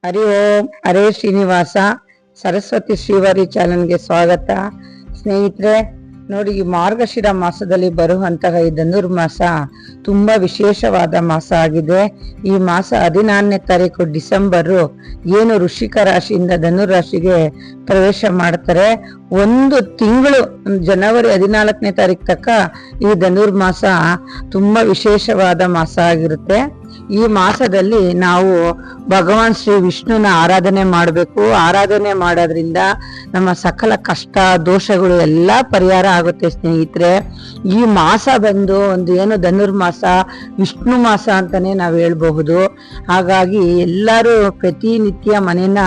ಹರಿ ಓಂ ಹರೇ ಶ್ರೀನಿವಾಸ. ಸರಸ್ವತಿ ಶ್ರೀವಾರಿ ಚಾನಲ್ಗೆ ಸ್ವಾಗತ. ಸ್ನೇಹಿತರೆ ನೋಡಿ, ಈ ಮಾರ್ಗಶಿರ ಮಾಸದಲ್ಲಿ ಬರುವಂತಹ ಈ ಧನುರ್ಮಾಸ ತುಂಬಾ ವಿಶೇಷವಾದ ಮಾಸ ಆಗಿದೆ. ಈ ಮಾಸ 14ನೇ ತಾರೀಕು ಡಿಸೆಂಬರ್ ಏನು ವೃಶ್ಚಿಕ ರಾಶಿಯಿಂದ ಧನುರ್ ರಾಶಿಗೆ ಪ್ರವೇಶ ಮಾಡ್ತಾರೆ. ಒಂದು ತಿಂಗಳು ಜನವರಿ 14ನೇ ತಾರೀಕು ತನಕ ಈ ಧನುರ್ಮಾಸ ತುಂಬಾ ವಿಶೇಷವಾದ ಮಾಸ ಆಗಿರುತ್ತೆ. ಈ ಮಾಸದಲ್ಲಿ ನಾವು ಭಗವಾನ್ ಶ್ರೀ ವಿಷ್ಣುನ ಆರಾಧನೆ ಮಾಡಬೇಕು. ಆರಾಧನೆ ಮಾಡೋದ್ರಿಂದ ನಮ್ಮ ಸಕಲ ಕಷ್ಟ ದೋಷಗಳು ಎಲ್ಲ ಪರಿಹಾರ ಆಗುತ್ತೆ. ಸ್ನೇಹಿತರೆ, ಈ ಮಾಸ ಬಂದು ಒಂದು ಏನು ಧನುರ್ಮಾಸ, ವಿಷ್ಣು ಮಾಸ ಅಂತಾನೆ ನಾವು ಹೇಳ್ಬಹುದು. ಹಾಗಾಗಿ ಎಲ್ಲರೂ ಪ್ರತಿನಿತ್ಯ ಮನೇನ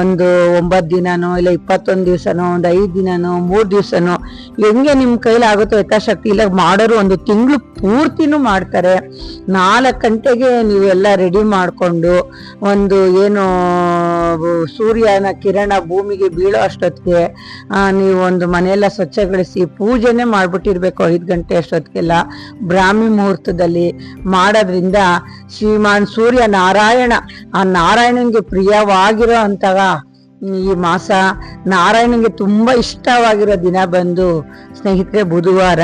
ಒಂದು 9 ದಿನನೋ ಇಲ್ಲ 21 ದಿವಸನೋ ಒಂದು 5 ದಿನನೋ 3 ದಿವಸನೋ ಹೆಂಗೆ ನಿಮ್ ಕೈಲಾಗುತ್ತೋ ಯಥಾಶಕ್ತಿ ಇಲ್ಲ ಮಾಡೋರು ಒಂದು ತಿಂಗಳು ಪೂರ್ತಿನೂ ಮಾಡ್ತಾರೆ. 4 ಗಂಟೆಗೆ ನೀವೆಲ್ಲ ರೆಡಿ ಮಾಡ್ಕೊಂಡು ಒಂದು ಏನು ಸೂರ್ಯನ ಕಿರಣ ಭೂಮಿಗೆ ಬೀಳೋ ಅಷ್ಟೊತ್ತಿಗೆ ನೀವು ಒಂದು ಮನೆಯೆಲ್ಲ ಸ್ವಚ್ಛಗೊಳಿಸಿ ಪೂಜೆನೆ ಮಾಡ್ಬಿಟ್ಟಿರ್ಬೇಕು. 5 ಗಂಟೆ ಅಷ್ಟೊತ್ತಿಗೆಲ್ಲ ಬ್ರಾಹ್ಮಿ ಮುಹೂರ್ತದಲ್ಲಿ ಮಾಡೋದ್ರಿಂದ ಶ್ರೀಮಾನ್ ಸೂರ್ಯ ನಾರಾಯಣ, ಆ ನಾರಾಯಣನ್ಗೆ ಪ್ರಿಯವಾಗಿರೋ ಅಂತಹ ಈ ಮಾಸ, ನಾರಾಯಣನ್ಗೆ ತುಂಬಾ ಇಷ್ಟವಾಗಿರೋ ದಿನ ಬಂದು ಸ್ನೇಹಿತರೆ ಬುಧವಾರ.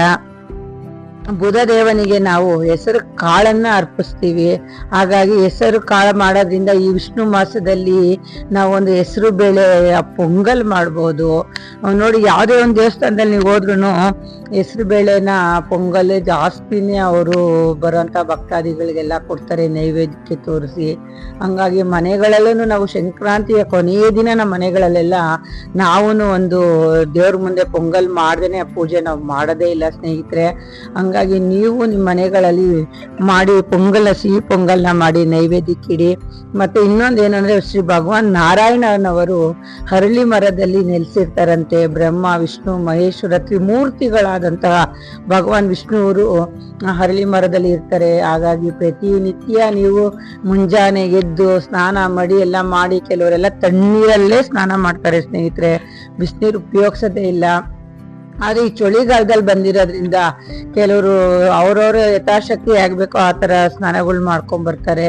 ಬುಧ ದೇವನಿಗೆ ನಾವು ಹೆಸರು ಕಾಳನ್ನ ಅರ್ಪಿಸ್ತೀವಿ. ಹಾಗಾಗಿ ಹೆಸರು ಕಾಳು ಮಾಡೋದ್ರಿಂದ ಈ ವಿಷ್ಣು ಮಾಸದಲ್ಲಿ ನಾವು ಒಂದು ಹೆಸರು ಬೇಳೆ ಪೊಂಗಲ್ ಮಾಡ್ಬೋದು. ನೋಡಿ, ಯಾವುದೇ ಒಂದು ದೇವಸ್ಥಾನದಲ್ಲಿ ನೀವು ಹೋದ್ರು ಹೆಸರು ಬೇಳೆನ ಪೊಂಗಲ್ ಜಾಸ್ತಿನೇ ಅವರು ಬರುವಂತ ಭಕ್ತಾದಿಗಳಿಗೆಲ್ಲ ಕೊಡ್ತಾರೆ ನೈವೇದ್ಯಕ್ಕೆ ತೋರಿಸಿ. ಹಂಗಾಗಿ ಮನೆಗಳಲ್ಲೂ ನಾವು ಸಂಕ್ರಾಂತಿಯ ಕೊನೆಯ ದಿನ ನಮ್ಮ ಮನೆಗಳಲ್ಲೆಲ್ಲ ನಾವು ಒಂದು ದೇವ್ರ ಮುಂದೆ ಪೊಂಗಲ್ ಮಾಡ್ದೇನೆ ಪೂಜೆ ನಾವು ಮಾಡೋದೇ ಇಲ್ಲ ಸ್ನೇಹಿತರೆ. ಹಂಗಾಗಿ ನೀವು ನಿಮ್ಮ ಮನೆಗಳಲ್ಲಿ ಮಾಡಿ ಪೊಂಗಲ್, ಸಿಹಿ ಪೊಂಗಲ್ನ ಮಾಡಿ ನೈವೇದ್ಯಕ್ಕಿಡಿ. ಮತ್ತೆ ಇನ್ನೊಂದು ಏನಂದ್ರೆ, ಶ್ರೀ ಭಗವಾನ್ ನಾರಾಯಣನವರು ಹರಳಿ ಮರದಲ್ಲಿ ನೆಲೆಸಿರ್ತಾರಂತೆ. ಬ್ರಹ್ಮ ವಿಷ್ಣು ಮಹೇಶ್ವರ ತ್ರಿಮೂರ್ತಿಗಳಾದಂತಹ ಭಗವಾನ್ ವಿಷ್ಣುವರು ಹರಳಿ ಮರದಲ್ಲಿ ಇರ್ತಾರೆ. ಹಾಗಾಗಿ ಪ್ರತಿನಿತ್ಯ ನೀವು ಮುಂಜಾನೆ ಎದ್ದು ಸ್ನಾನ ಮಾಡಿ ಎಲ್ಲ ಮಾಡಿ, ಕೆಲವರೆಲ್ಲ ತಣ್ಣೀರಲ್ಲೇ ಸ್ನಾನ ಮಾಡ್ತಾರೆ ಸ್ನೇಹಿತರೆ, ಬಿಸಿನೀರು ಉಪಯೋಗಿಸೋದೇ ಇಲ್ಲ. ಆದ್ರೆ ಈ ಚಳಿಗಾಲದಲ್ಲಿ ಬಂದಿರೋದ್ರಿಂದ ಕೆಲವರು ಅವ್ರವ್ರ ಯಥಾಶಕ್ತಿ ಆಗ್ಬೇಕೋ ಆ ತರ ಸ್ನಾನಗಳು ಮಾಡ್ಕೊಂಡ್ಬರ್ತಾರೆ.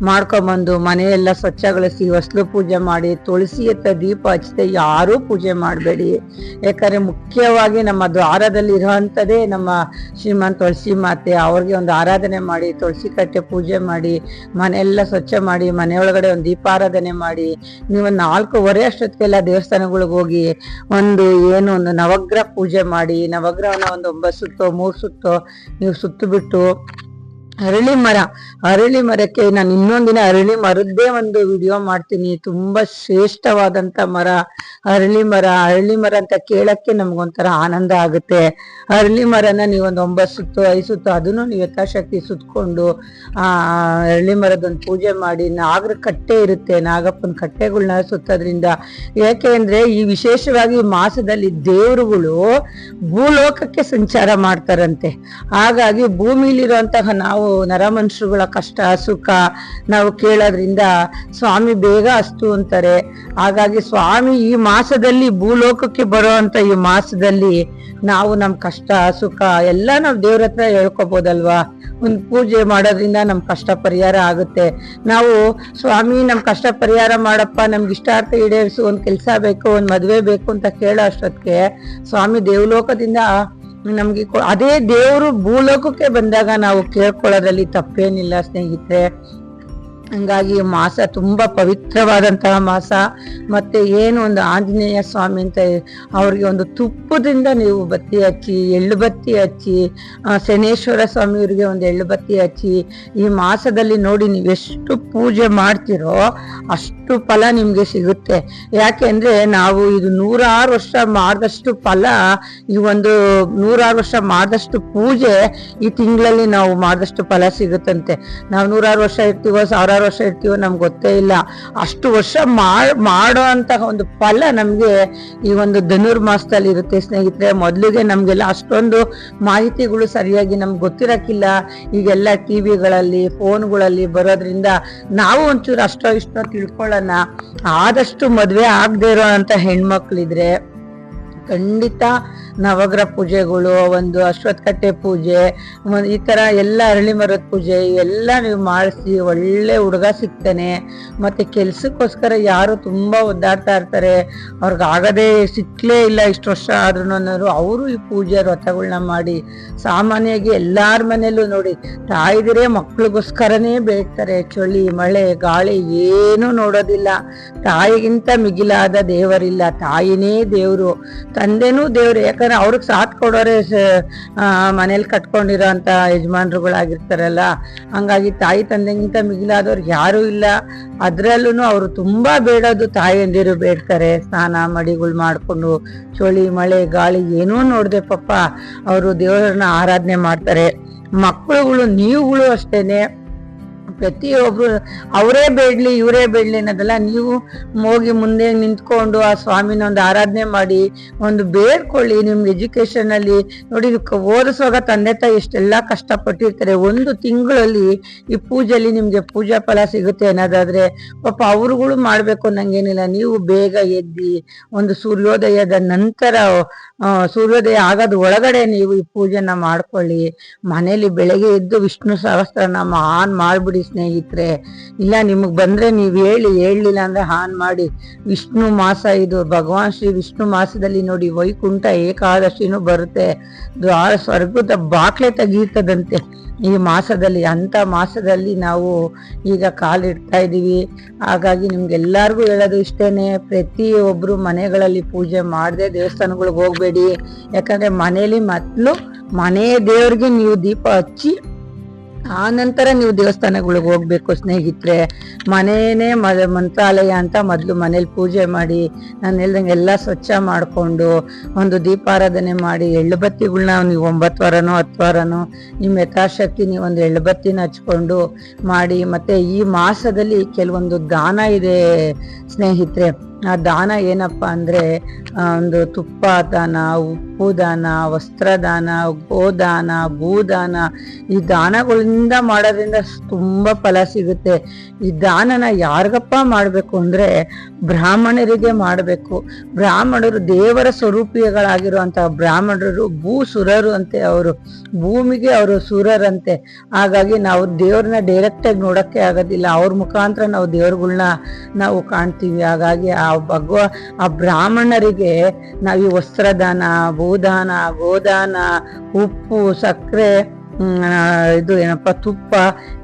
ಮಾಡ್ಕೊಂಬಂದು ಮನೆಯೆಲ್ಲ ಸ್ವಚ್ಛಗೊಳಿಸಿ ಹೊಸ್ಲು ಪೂಜೆ ಮಾಡಿ, ತುಳಸಿ ಹತ್ರ ದೀಪ ಹಚ್ಚದೆ ಯಾರೂ ಪೂಜೆ ಮಾಡಬೇಡಿ. ಯಾಕಂದ್ರೆ ಮುಖ್ಯವಾಗಿ ನಮ್ಮ ದ್ವಾರದಲ್ಲಿ ಇರೋವಂಥದ್ದೇ ನಮ್ಮ ಶ್ರೀಮಾನ್ ತುಳಸಿ ಮಾತೆ. ಅವ್ರಿಗೆ ಒಂದು ಆರಾಧನೆ ಮಾಡಿ, ತುಳಸಿ ಕಟ್ಟೆ ಪೂಜೆ ಮಾಡಿ, ಮನೆಯೆಲ್ಲ ಸ್ವಚ್ಛ ಮಾಡಿ, ಮನೆಯೊಳಗಡೆ ಒಂದು ದೀಪಾರಾಧನೆ ಮಾಡಿ, ನೀವು 4:15 ಅಷ್ಟೊತ್ತಿಗೆಲ್ಲ ದೇವಸ್ಥಾನಗಳಿಗೆ ಹೋಗಿ ಒಂದು ನವಗ್ರಹ ಪೂಜೆ ಮಾಡಿ, ನವಗ್ರಹನ ಒಂದು 9 ಸುತ್ತೋ 3 ಸುತ್ತೋ ನೀವು ಸುತ್ತು ಬಿಟ್ಟು, ಅರಳಿ ಮರಕ್ಕೆ ನಾನು ಇನ್ನೊಂದಿನ ಅರಳಿ ಮರದ್ದೇ ಒಂದು ವಿಡಿಯೋ ಮಾಡ್ತೀನಿ. ತುಂಬಾ ಶ್ರೇಷ್ಠವಾದಂತ ಮರ ಅರಳಿ ಮರ ಅಂತ ಕೇಳಕ್ಕೆ ನಮ್ಗೊಂಥರ ಆನಂದ ಆಗುತ್ತೆ. ಅರಳಿ ಮರನ ನೀವೊಂದು 9 ಸುತ್ತು 5 ಸುತ್ತು ಅದನ್ನು ನೀವು ಯಥಾಶಕ್ತಿ ಸುತ್ಕೊಂಡು ಅರಳಿ ಮರದೊಂದು ಪೂಜೆ ಮಾಡಿ. ನಾಗರ ಕಟ್ಟೆ ಇರುತ್ತೆ, ನಾಗಪ್ಪನ ಕಟ್ಟೆಗಳನ್ನ ಸುತ್ತೋದ್ರಿಂದ. ಯಾಕೆ ಅಂದ್ರೆ ಈ ವಿಶೇಷವಾಗಿ ಮಾಸದಲ್ಲಿ ದೇವರುಗಳು ಭೂಲೋಕಕ್ಕೆ ಸಂಚಾರ ಮಾಡ್ತಾರಂತೆ. ಹಾಗಾಗಿ ಭೂಮಿಲಿರುವಂತಹ ನಾವು ನರಮನುಷ್ಯರುಗಳ ಕಷ್ಟ ಸುಖ ನಾವು ಕೇಳೋದ್ರಿಂದ ಸ್ವಾಮಿ ಬೇಗ ಅಸ್ತು ಅಂತಾರೆ. ಹಾಗಾಗಿ ಸ್ವಾಮಿ ಈ ಮಾಸದಲ್ಲಿ ಭೂಲೋಕಕ್ಕೆ ಬರುವಂತ ಈ ಮಾಸದಲ್ಲಿ ನಾವು ನಮ್ ಕಷ್ಟ ಸುಖ ಎಲ್ಲ ನಾವು ದೇವ್ರ ಹತ್ರ ಹೇಳ್ಕೊಬೋದಲ್ವಾ. ಒಂದು ಪೂಜೆ ಮಾಡೋದ್ರಿಂದ ನಮ್ ಕಷ್ಟ ಪರಿಹಾರ ಆಗುತ್ತೆ. ನಾವು ಸ್ವಾಮಿ ನಮ್ ಕಷ್ಟ ಪರಿಹಾರ ಮಾಡಪ್ಪ, ನಮ್ಗೆ ಇಷ್ಟಾರ್ಥ ಈಡೇರಿಸು, ಒಂದ್ ಕೆಲ್ಸ ಬೇಕು, ಒಂದ್ ಮದ್ವೆ ಬೇಕು ಅಂತ ಕೇಳೋ ಅಷ್ಟೊತ್ತಿಗೆ ಸ್ವಾಮಿ ದೇವಲೋಕದಿಂದ ನಮ್ಗೆ ಅದೇ ದೇವರು ಭೂಲೋಕಕ್ಕೆ ಬಂದಾಗ ನಾವು ಕೇಳ್ಕೊಳ್ಳೋದ್ರಲ್ಲಿ ತಪ್ಪೇನಿಲ್ಲ ಸ್ನೇಹಿತರೆ. ಹಂಗಾಗಿ ಮಾಸ ತುಂಬಾ ಪವಿತ್ರವಾದಂತಹ ಮಾಸ. ಮತ್ತೆ ಏನು ಒಂದು ಆಂಜನೇಯ ಸ್ವಾಮಿ ಅಂತ ಅವ್ರಿಗೆ ಒಂದು ತುಪ್ಪದಿಂದ ನೀವು ಬತ್ತಿ ಹಚ್ಚಿ, ಎಳ್ಳು ಬತ್ತಿ ಹಚ್ಚಿ, ಶನೇಶ್ವರ ಸ್ವಾಮಿಯವರಿಗೆ ಒಂದು ಎಳ್ಳು ಬತ್ತಿ ಹಚ್ಚಿ ಈ ಮಾಸದಲ್ಲಿ ನೋಡಿ ನೀವೆಷ್ಟು ಪೂಜೆ ಮಾಡ್ತಿರೋ ಅಷ್ಟು ಫಲ ನಿಮ್ಗೆ ಸಿಗುತ್ತೆ. ಯಾಕೆ ಅಂದ್ರೆ ನಾವು ಇದು 106 ವರ್ಷ ಮಾಡಿದಷ್ಟು ಫಲ, ಈ ಒಂದು 106 ವರ್ಷ ಮಾಡಿದಷ್ಟು ಪೂಜೆ ಈ ತಿಂಗಳಲ್ಲಿ ನಾವು ಮಾಡಿದಷ್ಟು ಫಲ ಸಿಗುತ್ತಂತೆ. ನಾವು 106 ವರ್ಷ ಇರ್ತೀವೋ 1000 ವರ್ಷ ಇರ್ತೀವೋ ನಮ್ಗೆ ಗೊತ್ತೇ ಇಲ್ಲ. ಅಷ್ಟು ವರ್ಷ ಮಾಡೋ ಅಂತಹ ಒಂದು ಫಲ ನಮ್ಗೆ ಈ ಒಂದು ಧನುರ್ಮಾಸದಲ್ಲಿ ಇರುತ್ತೆ ಸ್ನೇಹಿತರೆ. ಮೊದಲಿಗೆ ನಮ್ಗೆಲ್ಲ ಅಷ್ಟೊಂದು ಮಾಹಿತಿಗಳು ಸರಿಯಾಗಿ ನಮ್ಗೆ ಗೊತ್ತಿರಕ್ಕಿಲ್ಲ. ಈಗೆಲ್ಲ ಟಿವಿಗಳಲ್ಲಿ ಫೋನ್ಗಳಲ್ಲಿ ಬರೋದ್ರಿಂದ ನಾವು ಒಂಚೂರು ಅಷ್ಟೋ ಇಷ್ಟೋ ತಿಳ್ಕೊಳ್ಳೋಣ. ಆದಷ್ಟು ಮದ್ವೆ ಆಗದೆ ಇರೋ ಅಂತ ಹೆಣ್ಮಕ್ಳಿದ್ರೆ ಖಂಡಿತ ನವಗ್ರಹ ಪೂಜೆಗಳು, ಒಂದು ಅಶ್ವತ್ಥಕಟ್ಟೆ ಪೂಜೆ, ಈ ತರ ಎಲ್ಲ ಅರಳಿ ಮರದ ಪೂಜೆ ಇವೆಲ್ಲ ನೀವು ಮಾಡಿಸಿ ಒಳ್ಳೆ ಹುಡುಗ ಸಿಗ್ತಾನೆ. ಮತ್ತೆ ಕೆಲ್ಸಕ್ಕೋಸ್ಕರ ಯಾರು ತುಂಬಾ ಒದ್ದಾಡ್ತಾ ಇರ್ತಾರೆ, ಅವ್ರಿಗಾಗದೇ ಸಿಕ್ಲೇ ಇಲ್ಲ ಇಷ್ಟು ವರ್ಷ ಆದ್ರೂ ಅನ್ನೋರು, ಅವರು ಈ ಪೂಜೆ ವ್ರತಗಳನ್ನ ಮಾಡಿ ಸಾಮಾನ್ಯವಾಗಿ ಎಲ್ಲಾರ ಮನೇಲೂ ನೋಡಿ ತಾಯಿದಿರೇ ಮಕ್ಳಿಗೋಸ್ಕರನೇ ಬೇಡ್ತಾರೆ. ಚಳಿ ಮಳೆ ಗಾಳಿ ಏನೂ ನೋಡೋದಿಲ್ಲ. ತಾಯಿಗಿಂತ ಮಿಗಿಲಾದ ದೇವರಿಲ್ಲ. ತಾಯಿನೇ ದೇವ್ರು, ತಂದೆನೂ ದೇವ್ರು. ಯಾಕಂದ್ರೆ ಅವ್ರಿಗೆ ಸಾಥ್ ಕೊಡೋರೆ ಮನೇಲಿ ಕಟ್ಕೊಂಡಿರೋ ಅಂತ ಯಜಮಾನ್ರುಗಳಾಗಿರ್ತಾರಲ್ಲ. ಹಂಗಾಗಿ ತಾಯಿ ತಂದೆಗಿಂತ ಮಿಗಿಲಾದವ್ರು ಯಾರೂ ಇಲ್ಲ. ಅದ್ರಲ್ಲೂ ಅವರು ತುಂಬಾ ಬೇಡೋದು ತಾಯಿಯಂದಿರು ಬೇಡ್ತಾರೆ. ಸ್ನಾನ ಮಡಿಗಳು ಮಾಡ್ಕೊಂಡು ಚಳಿ ಮಳೆ ಗಾಳಿ ಏನೂ ನೋಡ್ದೆ ಪಾಪ ಅವರು ದೇವರನ್ನ ಆರಾಧನೆ ಮಾಡ್ತಾರೆ. ಮಕ್ಕಳುಗಳು ನೀವುಗಳು ಅಷ್ಟೇನೆ, ಪ್ರತಿಯೊಬ್ರು ಅವರೇ ಬೇಡ್ಲಿ ಇವರೇ ಬೇಡ್ಲಿ ಅನ್ನೋದಲ್ಲ, ನೀವು ಹೋಗಿ ಮುಂದೆ ನಿಂತ್ಕೊಂಡು ಆ ಸ್ವಾಮಿನ ಒಂದು ಆರಾಧನೆ ಮಾಡಿ ಒಂದು ಬೇಡ್ಕೊಳ್ಳಿ. ನಿಮ್ಗೆ ಎಜುಕೇಶನ್ ಅಲ್ಲಿ ನೋಡಿ, ಓದಿಸುವಾಗ ತಂದೆ ತಾಯಿ ಎಷ್ಟೆಲ್ಲಾ ಕಷ್ಟಪಟ್ಟಿರ್ತಾರೆ. ಒಂದು ತಿಂಗಳಲ್ಲಿ ಈ ಪೂಜೆಯಲ್ಲಿ ನಿಮ್ಗೆ ಪೂಜಾ ಫಲ ಸಿಗುತ್ತೆ ಅನ್ನೋದಾದ್ರೆ ಪಾಪ ಅವ್ರುಗಳು ಮಾಡ್ಬೇಕು ಅನ್ನಂಗೇನಿಲ್ಲ. ನೀವು ಬೇಗ ಎದ್ದಿ ಒಂದು ಸೂರ್ಯೋದಯದ ನಂತರ, ಸೂರ್ಯೋದಯ ಆಗೋದ್ ಒಳಗಡೆ ನೀವು ಈ ಪೂಜೆನ ಮಾಡ್ಕೊಳ್ಳಿ. ಮನೇಲಿ ಬೆಳಗ್ಗೆ ಎದ್ದು ವಿಷ್ಣು ಸಹಸ್ರನಾಮ ಆನ್ ಮಾಡ್ಬಿಡಿ ಸ್ನೇಹಿತರೆ. ಇಲ್ಲ ನಿಮಗ್ ಬಂದ್ರೆ ನೀವ್ ಹೇಳಲಿಲ್ಲ ಅಂದ್ರೆ ಆನ್ ಮಾಡಿ. ವಿಷ್ಣು ಮಾಸ ಇದು, ಭಗವಾನ್ ಶ್ರೀ ವಿಷ್ಣು ಮಾಸದಲ್ಲಿ ನೋಡಿ ವೈಕುಂಠ ಏಕಾದಶಿನೂ ಬರುತ್ತೆ. ಸ್ವರ್ಗದ ಬಾಕ್ಲೆ ತೆಗೀತದಂತೆ ಈ ಮಾಸದಲ್ಲಿ. ಅಂತ ಮಾಸದಲ್ಲಿ ನಾವು ಈಗ ಕಾಲಿಡ್ತಾ ಇದೀವಿ. ಹಾಗಾಗಿ ನಿಮ್ಗೆಲ್ಲಾರ್ಗು ಹೇಳೋದು ಇಷ್ಟೇನೆ, ಪ್ರತಿಯೊಬ್ರು ಮನೆಗಳಲ್ಲಿ ಪೂಜೆ ಮಾಡದೆ ದೇವಸ್ಥಾನಗಳಿಗೆ ಹೋಗ್ಬೇಡಿ. ಯಾಕಂದ್ರೆ ಮನೇಲಿ ಮೊದ್ಲು ಮನೆ ದೇವ್ರಿಗೆ ನೀವು ದೀಪ ಹಚ್ಚಿ ಆ ನಂತರ ನೀವು ದೇವಸ್ಥಾನಗಳಿಗೆ ಹೋಗ್ಬೇಕು ಸ್ನೇಹಿತರೆ. ಮನೇನೆ ಮಂತ್ರಾಲಯ ಅಂತ ಮೊದ್ಲು ಮನೇಲಿ ಪೂಜೆ ಮಾಡಿ, ನಾನು ಹೇಳ್ದಂಗೆ ಎಲ್ಲ ಸ್ವಚ್ಛ ಮಾಡ್ಕೊಂಡು ಒಂದು ದೀಪಾರಾಧನೆ ಮಾಡಿ, ಎಳ್ಳುಬತ್ತಿಗಳನ್ನ ನೀವು 9 ವಾರನೋ 10 ವಾರನೋ ನಿಮ್ಮ ಯಥಾಶಕ್ತಿ ನೀವು ಒಂದು ಎಳ್ಳುಬತ್ತಿನ ಹಚ್ಕೊಂಡು ಮಾಡಿ. ಮತ್ತೆ ಈ ಮಾಸದಲ್ಲಿ ಕೆಲವೊಂದು ದಾನ ಇದೆ ಸ್ನೇಹಿತರೆ. ಆ ದಾನ ಏನಪ್ಪಾ ಅಂದ್ರೆ ಒಂದು ತುಪ್ಪ ದಾನ, ಉಪ್ಪು ದಾನ, ವಸ್ತ್ರದಾನ, ಗೋದಾನ, ಭೂದಾನ. ಈ ದಾನಗಳಿಂದ ಮಾಡೋದ್ರಿಂದ ತುಂಬಾ ಫಲ ಸಿಗುತ್ತೆ. ಈ ದಾನನ ಯಾರಿಗಪ್ಪ ಮಾಡ್ಬೇಕು ಅಂದ್ರೆ ಬ್ರಾಹ್ಮಣರಿಗೆ ಮಾಡ್ಬೇಕು. ಬ್ರಾಹ್ಮಣರು ದೇವರ ಸ್ವರೂಪಿಗಳಾಗಿರುವಂತಹ ಬ್ರಾಹ್ಮಣರು ಭೂಸುರರು ಅಂತೆ. ಅವರು ಭೂಮಿಗೆ ಅವರು ಸುರರಂತೆ. ಹಾಗಾಗಿ ನಾವು ದೇವ್ರನ್ನ ಡೈರೆಕ್ಟ್ ಆಗಿ ನೋಡಕ್ಕೆ ಆಗೋದಿಲ್ಲ, ಅವ್ರ ಮುಖಾಂತರ ನಾವು ದೇವ್ರಗಳನ್ನ ನಾವು ಕಾಣ್ತೀವಿ. ಹಾಗಾಗಿ ಆ ಬ್ರಾಹ್ಮಣರಿಗೆ ನಾವು ಈ ವಸ್ತ್ರದಾನ, ಭೂದಾನ, ಗೋದಾನ, ಉಪ್ಪು, ಸಕ್ಕರೆ, ಇದು ಏನಪ್ಪ ತುಪ್ಪ,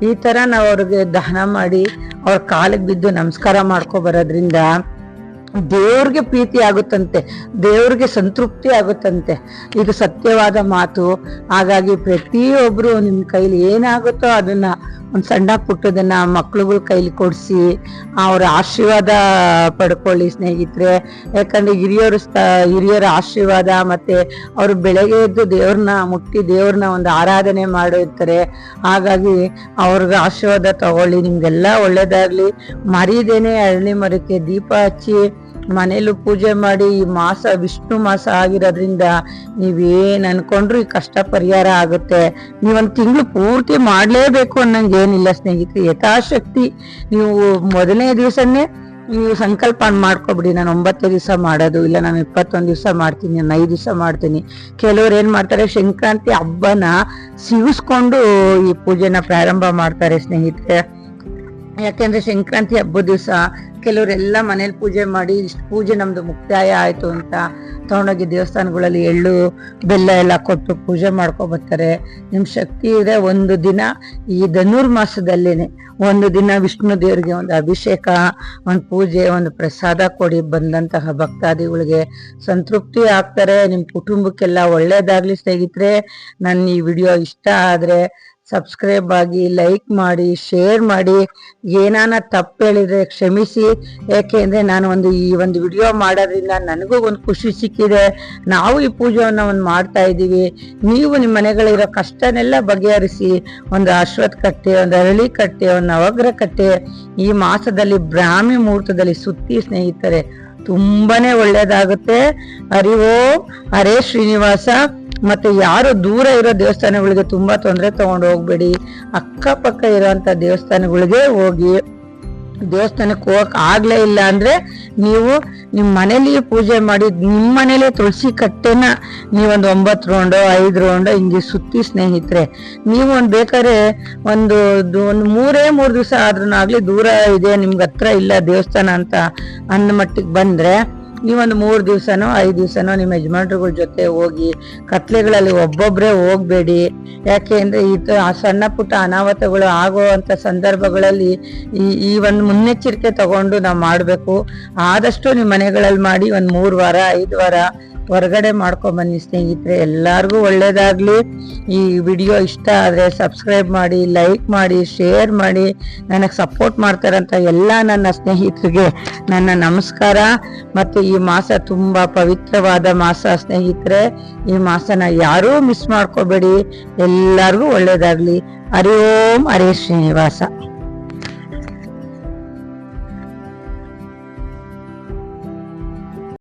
ಈ ತರ ನಾವು ಅವ್ರಿಗೆ ದಾನ ಮಾಡಿ ಅವ್ರ ಕಾಲಿಗೆ ಬಿದ್ದು ನಮಸ್ಕಾರ ಮಾಡ್ಕೊ ಬರೋದ್ರಿಂದ ದೇವ್ರಿಗೆ ಪ್ರೀತಿ ಆಗುತ್ತಂತೆ, ದೇವ್ರಿಗೆ ಸಂತೃಪ್ತಿ ಆಗುತ್ತಂತೆ. ಇದು ಸತ್ಯವಾದ ಮಾತು. ಹಾಗಾಗಿ ಪ್ರತಿಯೊಬ್ರು ನಿಮ್ ಕೈಲಿ ಏನಾಗುತ್ತೋ ಅದನ್ನ ಒಂದ್ ಸಣ್ಣ ಪುಟ್ಟದನ್ನ ಮಕ್ಳುಗಳ ಕೈಲಿ ಕೊಡ್ಸಿ ಅವ್ರ ಆಶೀರ್ವಾದ ಪಡ್ಕೊಳ್ಳಿ ಸ್ನೇಹಿತರೆ. ಯಾಕಂದ್ರೆ ಹಿರಿಯರ ಆಶೀರ್ವಾದ, ಮತ್ತೆ ಅವ್ರು ಬೆಳಗ್ಗೆ ಎದ್ದು ದೇವ್ರನ್ನ ಮುಟ್ಟಿ ದೇವ್ರನ್ನ ಒಂದು ಆರಾಧನೆ ಮಾಡಿರ್ತಾರೆ. ಹಾಗಾಗಿ ಅವ್ರಿಗೆ ಆಶೀರ್ವಾದ ತಗೊಳ್ಳಿ, ನಿಮ್ಗೆಲ್ಲ ಒಳ್ಳೇದಾಗ್ಲಿ. ಮರಿದೇನೆ ಅರಳಿ ಮರಕ್ಕೆ ದೀಪ ಹಚ್ಚಿ ಮನೇಲೂ ಪೂಜೆ ಮಾಡಿ. ಈ ಮಾಸ ವಿಷ್ಣು ಮಾಸ ಆಗಿರೋದ್ರಿಂದ ನೀವೇನ್ ಅನ್ಕೊಂಡ್ರು ಈ ಕಷ್ಟ ಪರಿಹಾರ ಆಗುತ್ತೆ. ನೀವೊಂದ್ ತಿಂಗಳು ಪೂರ್ತಿ ಮಾಡ್ಲೇಬೇಕು ಅನ್ನಂಗೆ ಏನಿಲ್ಲ ಸ್ನೇಹಿತರೆ. ಯಥಾಶಕ್ತಿ ನೀವು ಮೊದಲನೇ ದಿವಸನೇ ನೀವು ಸಂಕಲ್ಪ ಮಾಡ್ಕೊಬಿಡಿ, ನಾನು 9 ದಿವಸ ಮಾಡೋದು, ಇಲ್ಲ ನಾನು 21 ದಿವಸ ಮಾಡ್ತೀನಿ, ನಾನು 5 ದಿವಸ ಮಾಡ್ತೀನಿ. ಕೆಲವ್ರು ಏನ್ ಮಾಡ್ತಾರೆ, ಸಂಕ್ರಾಂತಿ ಹಬ್ಬನ ಸಿಗಿಸ್ಕೊಂಡು ಈ ಪೂಜೆನ ಪ್ರಾರಂಭ ಮಾಡ್ತಾರೆ ಸ್ನೇಹಿತರೆ. ಯಾಕೆಂದ್ರೆ ಸಂಕ್ರಾಂತಿ ಹಬ್ಬದ ದಿವಸ ಕೆಲವರೆಲ್ಲ ಮನೇಲಿ ಪೂಜೆ ಮಾಡಿ ಇಷ್ಟು ಪೂಜೆ ನಮ್ದು ಮುಕ್ತಾಯ ಆಯ್ತು ಅಂತ ತಗೊಂಡೋಗಿ ದೇವಸ್ಥಾನಗಳಲ್ಲಿ ಎಳ್ಳು ಬೆಲ್ಲ ಎಲ್ಲ ಕೊಟ್ಟು ಪೂಜೆ ಬರ್ತಾರೆ. ನಿಮ್ ಶಕ್ತಿ ಇದೆ ಒಂದು ದಿನ ಈ ಧನುರ್ಮಾಸದಲ್ಲೇನೆ ಒಂದು ದಿನ ವಿಷ್ಣು ದೇವರಿಗೆ ಒಂದು ಅಭಿಷೇಕ, ಒಂದು ಪೂಜೆ, ಒಂದು ಪ್ರಸಾದ ಕೊಡಿ. ಬಂದಂತಹ ಭಕ್ತಾದಿಗಳಿಗೆ ಸಂತೃಪ್ತಿ ಆಗ್ತಾರೆ. ನಿಮ್ ಕುಟುಂಬಕ್ಕೆಲ್ಲ ಒಳ್ಳೇದಾಗ್ಲಿ ಸ್ನೇಹಿತರೆ. ನನ್ನ ಈ ವಿಡಿಯೋ ಇಷ್ಟ ಆದ್ರೆ ಸಬ್ಸ್ಕ್ರೈಬ್ ಆಗಿ, ಲೈಕ್ ಮಾಡಿ, ಶೇರ್ ಮಾಡಿ. ಏನಾನ ತಪ್ಪು ಹೇಳಿದ್ರೆ ಕ್ಷಮಿಸಿ. ಯಾಕೆಂದ್ರೆ ನಾನು ಈ ಒಂದು ವಿಡಿಯೋ ಮಾಡೋದ್ರಿಂದ ನನಗೂ ಒಂದು ಖುಷಿ ಸಿಕ್ಕಿದೆ. ನಾವು ಈ ಪೂಜೆಯನ್ನ ಮಾಡ್ತಾ ಇದ್ದೀವಿ. ನೀವು ನಿಮ್ಮ ಮನೆಗಳಿರೋ ಕಷ್ಟನೆಲ್ಲ ಬಗೆಹರಿಸಿ ಒಂದು ಅಶ್ವತ್ಥ ಕಟ್ಟೆ, ಒಂದು ಅರಳಿ ಕಟ್ಟೆ, ಒಂದು ನವಗ್ರಹ ಕಟ್ಟೆ ಈ ಮಾಸದಲ್ಲಿ ಬ್ರಾಹ್ಮಿ ಮುಹೂರ್ತದಲ್ಲಿ ಸುತ್ತಿ ಸ್ನೇಹಿತರೆ. ತುಂಬಾನೇ ಒಳ್ಳೇದಾಗುತ್ತೆ. ಹರಿ ಓಂ, ಹರೇ ಶ್ರೀನಿವಾಸ. ಮತ್ತೆ ಯಾರು ದೂರ ಇರೋ ದೇವಸ್ಥಾನಗಳಿಗೆ ತುಂಬಾ ತೊಂದರೆ ತಗೊಂಡು ಹೋಗ್ಬೇಡಿ. ಅಕ್ಕಪಕ್ಕ ಇರೋಂತ ದೇವಸ್ಥಾನಗಳಿಗೆ ಹೋಗಿ ದೇವಸ್ಥಾನಕ್ಕೆ ಹೋಗಕ್ ಆಗ್ಲೇ ಇಲ್ಲ ಅಂದ್ರೆ ನೀವು ನಿಮ್ಮ ಮನೇಲಿ ಪೂಜೆ ಮಾಡಿ ನಿಮ್ಮ ಮನೇಲಿ ತುಳಸಿ ಕಟ್ಟೆನ ನೀವೊಂದು 9 ರೌಂಡ್ 5 ರೌಂಡ್ ಹಿಂಗೆ ಸುತ್ತಿ ಸ್ನೇಹಿತರೆ. ನೀವು ಬೇಕಾದ್ರೆ ಒಂದು 3 ದಿವಸ ಆದ್ರೂ ದೂರ ಇದೆ ನಿಮ್ಗೆ ಹತ್ರ ಇಲ್ಲ ದೇವಸ್ಥಾನ ಅಂತ ಅಂದ ಮಟ್ಟಿಗೆ ಬಂದ್ರೆ ನೀವೊಂದು 3 ದಿವಸನೋ 5 ದಿವಸನೋ ನಿಮ್ಮ ಯಜಮಾನ್ರುಗಳ ಜೊತೆ ಹೋಗಿ. ಕತ್ಲೆಗಳಲ್ಲಿ ಒಬ್ಬೊಬ್ರೆ ಹೋಗ್ಬೇಡಿ. ಯಾಕೆ ಅಂದ್ರೆ ಸಣ್ಣ ಪುಟ್ಟ ಅನಾಹುತಗಳು ಆಗುವಂತ ಸಂದರ್ಭಗಳಲ್ಲಿ ಈ ಒಂದು ಮುನ್ನೆಚ್ಚರಿಕೆ ತಗೊಂಡು ನಾವು ಮಾಡ್ಬೇಕು. ಆದಷ್ಟು ನಿಮ್ಮ ಮನೆಗಳಲ್ಲಿ ಮಾಡಿ ಒಂದು 3 ವಾರ 5 ವಾರ ಹೊರಗಡೆ ಮಾಡ್ಕೊಂಬನ್ನಿ ಸ್ನೇಹಿತರೆ. ಎಲ್ಲಾರ್ಗೂ ಒಳ್ಳೇದಾಗ್ಲಿ. ಈ ವಿಡಿಯೋ ಇಷ್ಟ ಆದ್ರೆ ಸಬ್ಸ್ಕ್ರೈಬ್ ಮಾಡಿ, ಲೈಕ್ ಮಾಡಿ, ಶೇರ್ ಮಾಡಿ. ನನಗೆ ಸಪೋರ್ಟ್ ಮಾಡ್ತಾರಂತ ಎಲ್ಲ ನನ್ನ ಸ್ನೇಹಿತರಿಗೆ ನನ್ನ ನಮಸ್ಕಾರ. ಮತ್ತು ಈ ಮಾಸ ತುಂಬಾ ಪವಿತ್ರವಾದ ಮಾಸ ಸ್ನೇಹಿತರೆ. ಈ ಮಾಸನ ಯಾರೂ ಮಿಸ್ ಮಾಡ್ಕೋಬೇಡಿ. ಎಲ್ಲಾರ್ಗೂ ಒಳ್ಳೇದಾಗ್ಲಿ. ಹರಿ ಓಂ ಹರೇ ಶ್ರೀನಿವಾಸ.